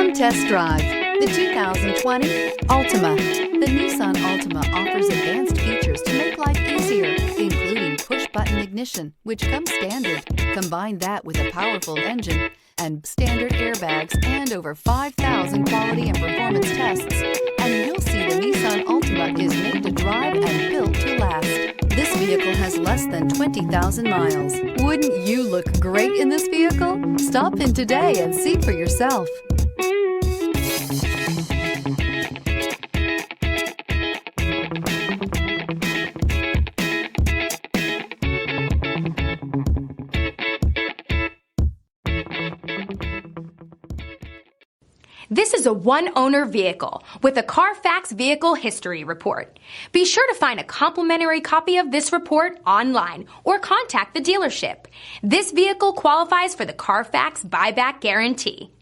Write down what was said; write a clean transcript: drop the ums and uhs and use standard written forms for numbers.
Come test drive the 2020 Altima. The Nissan Altima offers advanced features to make life easier, including push-button ignition, which comes standard. Combine that with a powerful engine and standard airbags and over 5,000 quality and performance tests, and you'll see the Nissan Altima is made to drive and built to last. This vehicle has less than 20,000 miles. Wouldn't you look great in this vehicle? Stop in today and see for yourself. This is a one-owner vehicle with a Carfax Vehicle History Report. Be sure to find a complimentary copy of this report online or contact the dealership. This vehicle qualifies for the Carfax Buyback Guarantee.